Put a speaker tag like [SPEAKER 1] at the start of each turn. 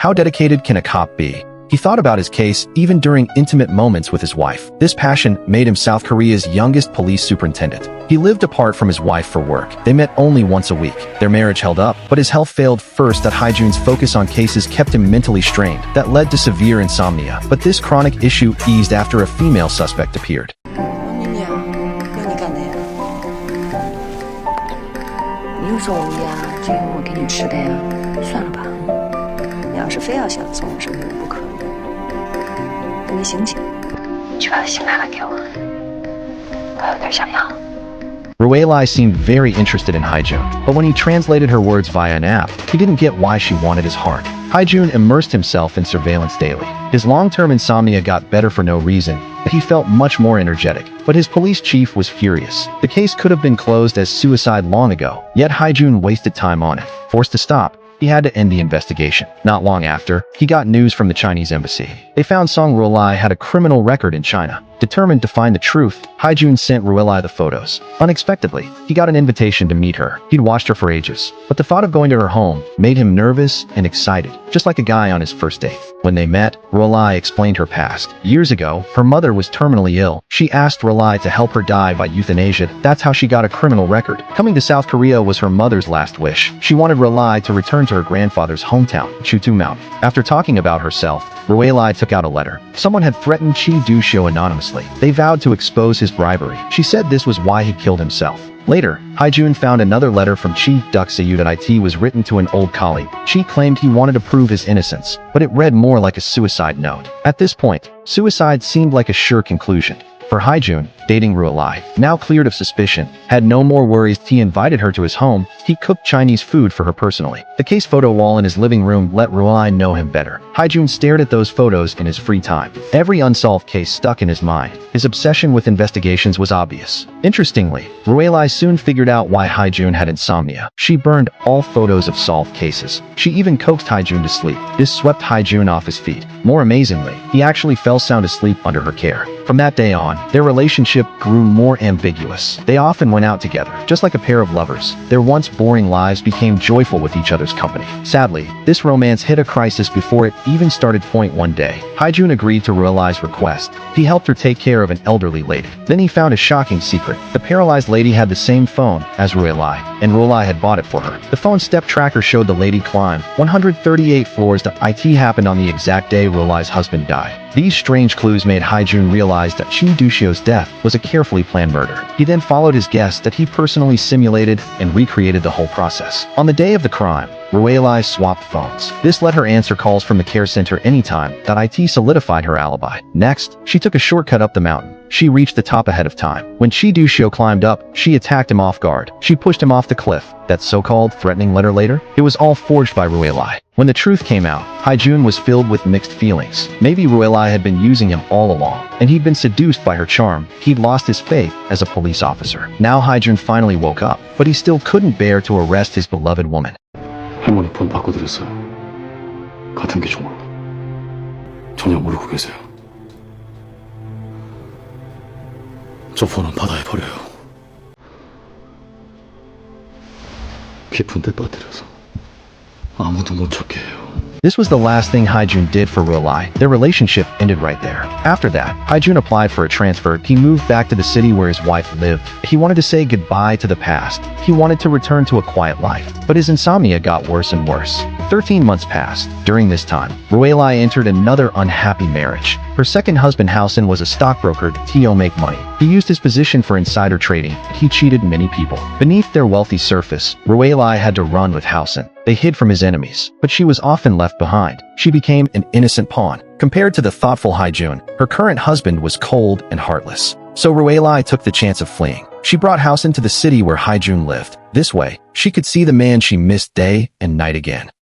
[SPEAKER 1] How dedicated can a cop be? He thought about his case even during intimate moments with his wife. This passion made him South Korea's youngest police superintendent. He lived apart from his wife for work. They met only once a week. Their marriage held up, but his health failed first. That Haijun's focus on cases kept him mentally strained. That led to severe insomnia. But this chronic issue eased after a female suspect appeared. Ruilai seemed very interested in Haijun, but when he translated her words via an app, he didn't get why she wanted his heart. Haijun immersed himself in surveillance daily. His long-term insomnia got better for no reason. He felt much more energetic, but his police chief was furious. The case could have been closed as suicide long ago, yet Haijun wasted time on it. Forced to stop, he had to end the investigation. Not long after, he got news from the Chinese embassy. They found Song Ruilai had a criminal record in China. Determined to find the truth, Haijun sent Ruilai the photos. Unexpectedly, he got an invitation to meet her. He'd watched her for ages, but the thought of going to her home made him nervous and excited, just like a guy on his first date. When they met, Ruilai explained her past. Years ago, her mother was terminally ill. She asked Ruilai to help her die by euthanasia. That's how she got a criminal record. Coming to South Korea was her mother's last wish. She wanted Ruilai to return to her grandfather's hometown, Chutu Mountain. After talking about herself, Ruilai took out a letter. Someone had threatened Chi Du-shio anonymously. They vowed to expose his bribery. She said this was why he killed himself. Later, Haijun found another letter from Chi Du-shio that it was written to an old colleague. Chi claimed he wanted to prove his innocence, but it read more like a suicide note. At this point, suicide seemed like a sure conclusion. For Haijun, dating Ruilai, now cleared of suspicion, had no more worries. He invited her to his home. He cooked Chinese food for her personally. The case photo wall in his living room let Ruilai know him better. Haijun stared at those photos in his free time. Every unsolved case stuck in his mind. His obsession with investigations was obvious. Interestingly, Ruilai soon figured out why Haijun had insomnia. She burned all photos of solved cases. She even coaxed Haijun to sleep. This swept Haijun off his feet. More amazingly, he actually fell sound asleep under her care. From that day on, their relationship grew more ambiguous. They often went out together, just like a pair of lovers. Their once boring lives became joyful with each other's company. Sadly, this romance hit a crisis before it even started. One day, Haijun agreed to Ruilai's request. He helped her take care of an elderly lady. Then he found a shocking secret. The paralyzed lady had the same phone as Ruilai, and Ruilai had bought it for her. The phone's step tracker showed the lady climb 138 floors. The IT happened on the exact day Ruilai's husband died. These strange clues made Haijun realize that Chi Du-shio's death was a carefully planned murder. He then followed his guess that he personally simulated and recreated the whole process. On the day of the crime, Ruilai swapped phones. This let her answer calls from the care center anytime. That IT solidified her alibi. Next, she took a shortcut up the mountain. She reached the top ahead of time. When Chi Du-shio climbed up, she attacked him off guard. She pushed him off the cliff. That so-called threatening letter later? It was all forged by Ruilai. When the truth came out, Haijun was filled with mixed feelings. Maybe Ruilai had been using him all along, and he'd been seduced by her charm. He'd lost his faith as a police officer. Now Haijun finally woke up, but he still couldn't bear to arrest his beloved woman.
[SPEAKER 2] 할머니 폰 바꿔드렸어요. 같은 기종으로. 전혀 모르고 계세요. 저 폰은 바다에 버려요. 깊은 데 빠뜨려서 아무도 못 찾게 해요.
[SPEAKER 1] This was the last thing Haijun did for Ruilai. Their relationship ended right there. After that, Haijun applied for a transfer. He moved back to the city where his wife lived. He wanted to say goodbye to the past. He wanted to return to a quiet life. But his insomnia got worse and worse. 13 months passed. During this time, Ruilai entered another unhappy marriage. Her second husband Haijun was a stockbroker to make money. He used his position for insider trading. He cheated many people. Beneath their wealthy surface, Ruilai had to run with Haijun. They hid from his enemies, but she was often left behind. She became an innocent pawn. Compared to the thoughtful Haijun, her current husband was cold and heartless. So Ruilai took the chance of fleeing. She brought Haijun to the city where Haijun lived. This way, she could see the man she missed day and night again.